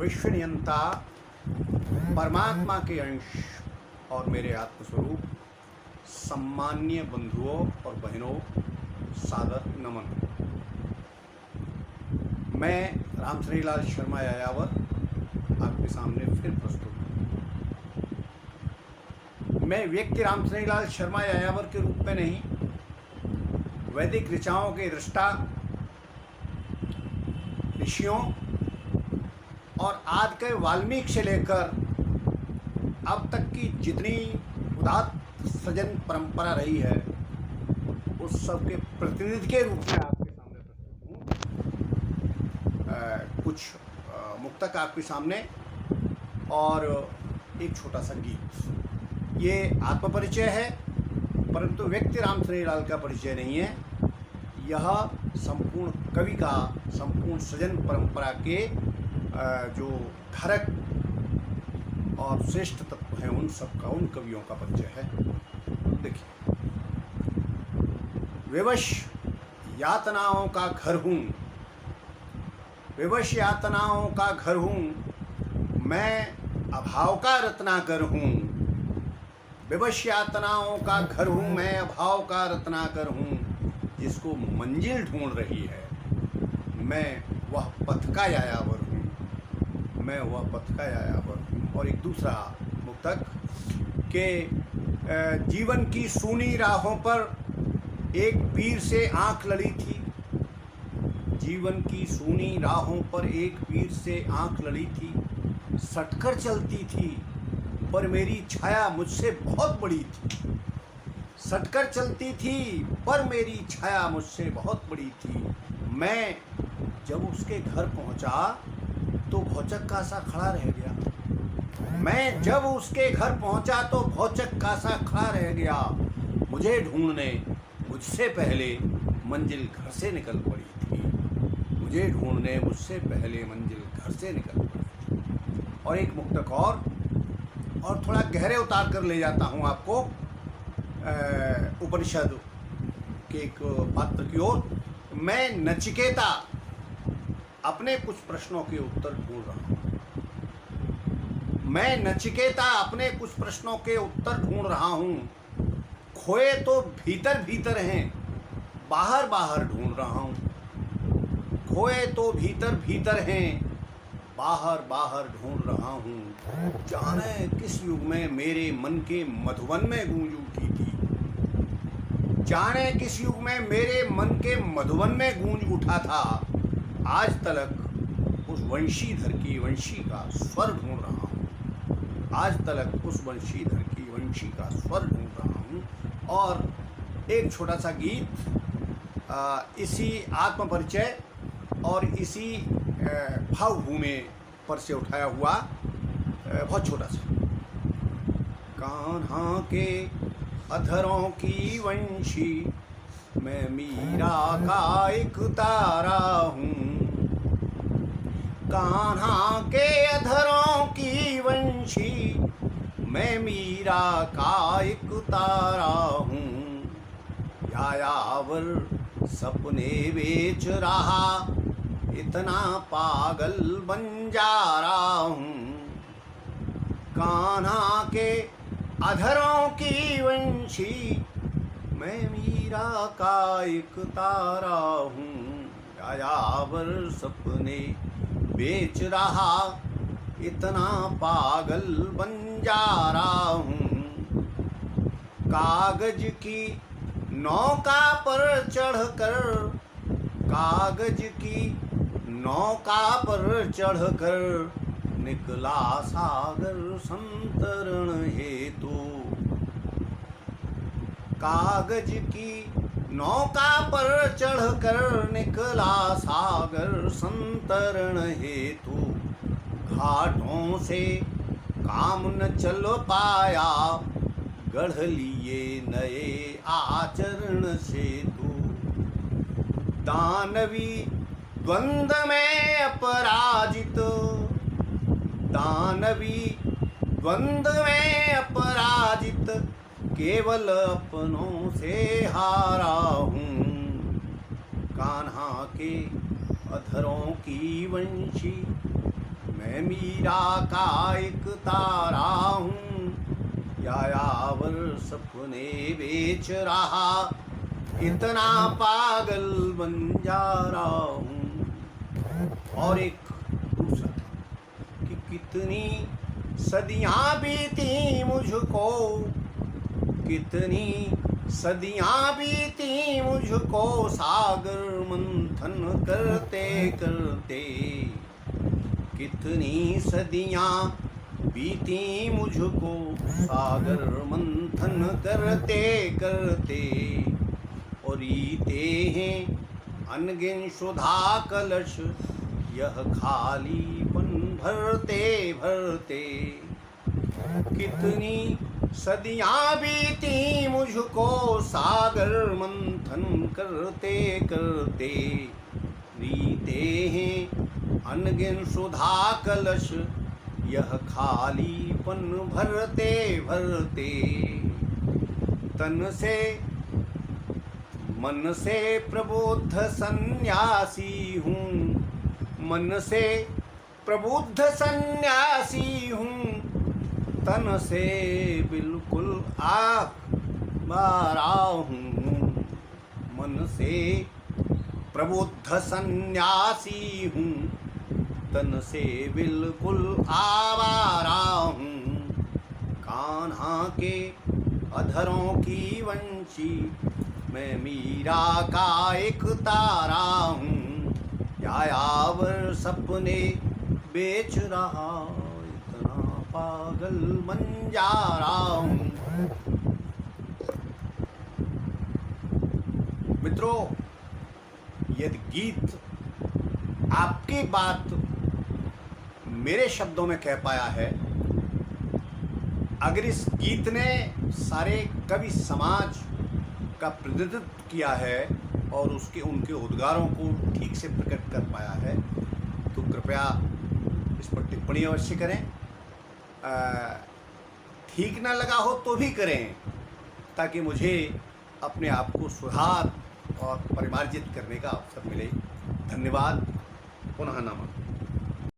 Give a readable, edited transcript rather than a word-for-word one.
विश्व नियंता परमात्मा के अंश और मेरे आत्मस्वरूप सम्मान्य बंधुओं और बहनों, सादर नमन। मैं रामश्रीलाल शर्मा यायावर आपके सामने फिर प्रस्तुत हूँ। मैं व्यक्ति रामश्रीलाल शर्मा यायावर के रूप में नहीं, वैदिक ऋचाओं के दृष्टा, ऋषियों और आज के वाल्मीकि से लेकर अब तक की जितनी उदात्त सृजन परंपरा रही है उस सब के प्रतिनिधि के रूप में आपके सामने प्रस्तुत हूँ। कुछ मुक्तक आपके सामने और एक छोटा सा गीत। ये आत्मपरिचय है, परंतु व्यक्ति रामश्रीलाल का परिचय नहीं है। यह संपूर्ण कवि का, संपूर्ण सृजन परंपरा के जो धारक और श्रेष्ठ तत्व हैं उन सब का, उन कवियों का परिचय है। देखिए, विवश यातनाओं का घर हूँ, विवश यातनाओं का घर हूँ, मैं अभाव का रत्नाकर हूँ। विवश यातनाओं का घर हूँ, मैं अभाव का रत्नाकर हूँ, जिसको मंजिल ढूंढ रही है। मैं वह पथ का यायावर हूँ, मैं वह पथ का यायावर हूँ। और एक दूसरा मुक्तक के जीवन की सूनी राहों पर एक पीर से आंख लड़ी थी। जीवन की सूनी राहों पर एक पीर से आंख लड़ी थी। सटकर चलती थी पर मेरी छाया मुझसे बहुत बड़ी थी। सटकर चलती थी पर मेरी छाया मुझसे बहुत बड़ी थी। मैं जब उसके घर पहुंचा तो भौचक का सा खड़ा रह गया। मैं जब उसके घर पहुंचा तो भौचक का सा खड़ा रह गया। मुझे ढूंढने मुझसे पहले मंजिल घर से निकल पड़ी थी। मुझे ढूंढने मुझसे पहले मंजिल घर से निकल पड़ी थी। और एक मुक्तक और थोड़ा गहरे उतार कर ले जाता हूँ आपको उपनिषद के एक पात्र की ओर। मैं नचिकेता अपने कुछ प्रश्नों के उत्तर ढूंढ रहा हूँ। मैं नचिकेता अपने कुछ प्रश्नों के उत्तर ढूंढ रहा हूँ। खोए तो भीतर भीतर हैं, बाहर बाहर ढूंढ रहा हूँ। खोए तो भीतर भीतर हैं, बाहर बाहर ढूंढ रहा हूँ। जाने किस युग में मेरे मन के मधुवन में गूंज उठी थी। जाने किस युग में मेरे मन के मधुवन में गूंज उठा था। आज तलक उस वंशीधर की वंशी का स्वर ढूंढ रहा हूँ। आज तलक उस वंशीधर की वंशी का स्वर ढूंढ रहा हूँ। और एक छोटा सा गीत इसी आत्मपरिचय और इसी भावभूमि पर से उठाया हुआ, बहुत छोटा सा। कान्हा के अधरों की वंशी, मैं मीरा का एक तारा हूँ। कान्हा के अधरों की वंशी, मैं मीरा का एक तारा हूँ। यायावर सपने बेच रहा, इतना पागल बन जा रहा हूँ। कान्हा के अधरों की वंशी, मैं मीरा का एक तारा हूँ। यायावर सपने बेच रहा, इतना पागल बन जा रहा हूँ। कागज की नौका पर चढ़कर, कागज की नौका पर चढ़कर, निकला सागर संतरण हेतु। कागज की नौका पर चढ़कर, निकला सागर संतरण हेतु। घाटों से काम न चल पाया, गढ़ लिए नए आचरण सेतु। दानवी द्वंद्व में अपराजित, दानवी द्वंद्व में अपराजित, केवल अपनों से हारा हूँ। कान्हा के अधरों की वंशी, मैं मैं मीरा का एक तारा हूँ, यायावर सपने बेच रहा, इतना पागल बन जा रहा हूँ। और एक दूसरा था कि कितनी सदियाँ बीती मुझको, कितनी सदियाँ बीती मुझको, सागर मंथन करते करते। कितनी सदियाँ बीती मुझको, सागर मंथन करते करते। और रीते हैं अनगिन सुधा कलश, यह खालीपन भरते भरते। कितनी सदियाँ बीती मुझको, सागर मंथन करते करते। रीते हैं अनगिन सुधा कलश, यह खालीपन भरते भरते। तन से मन से प्रबुद्ध सन्यासी हूँ, मन से प्रबुद्ध सन्यासी हूँ, तन से बिल्कुल आवारा हूँ। मन से प्रबुद्ध सन्यासी हूँ, तन से बिल्कुल आवारा हूँ। कान्हा के अधरों की वंशी, मैं मीरा का एक तारा हूँ, यायावर सपने बेच रहा, इतना पागल बन जा रहा हूँ। मित्रों, यदि गीत आपकी बात मेरे शब्दों में कह पाया है, अगर इस गीत ने सारे कवि समाज का प्रतिनिधित्व किया है और उनके उद्गारों को ठीक से प्रकट कर पाया है, तो कृपया इस पर टिप्पणी अवश्य करें। ठीक ना लगा हो तो भी करें, ताकि मुझे अपने आप को सुधार और परिमार्जित करने का अवसर मिले। धन्यवाद। पुनः नमन।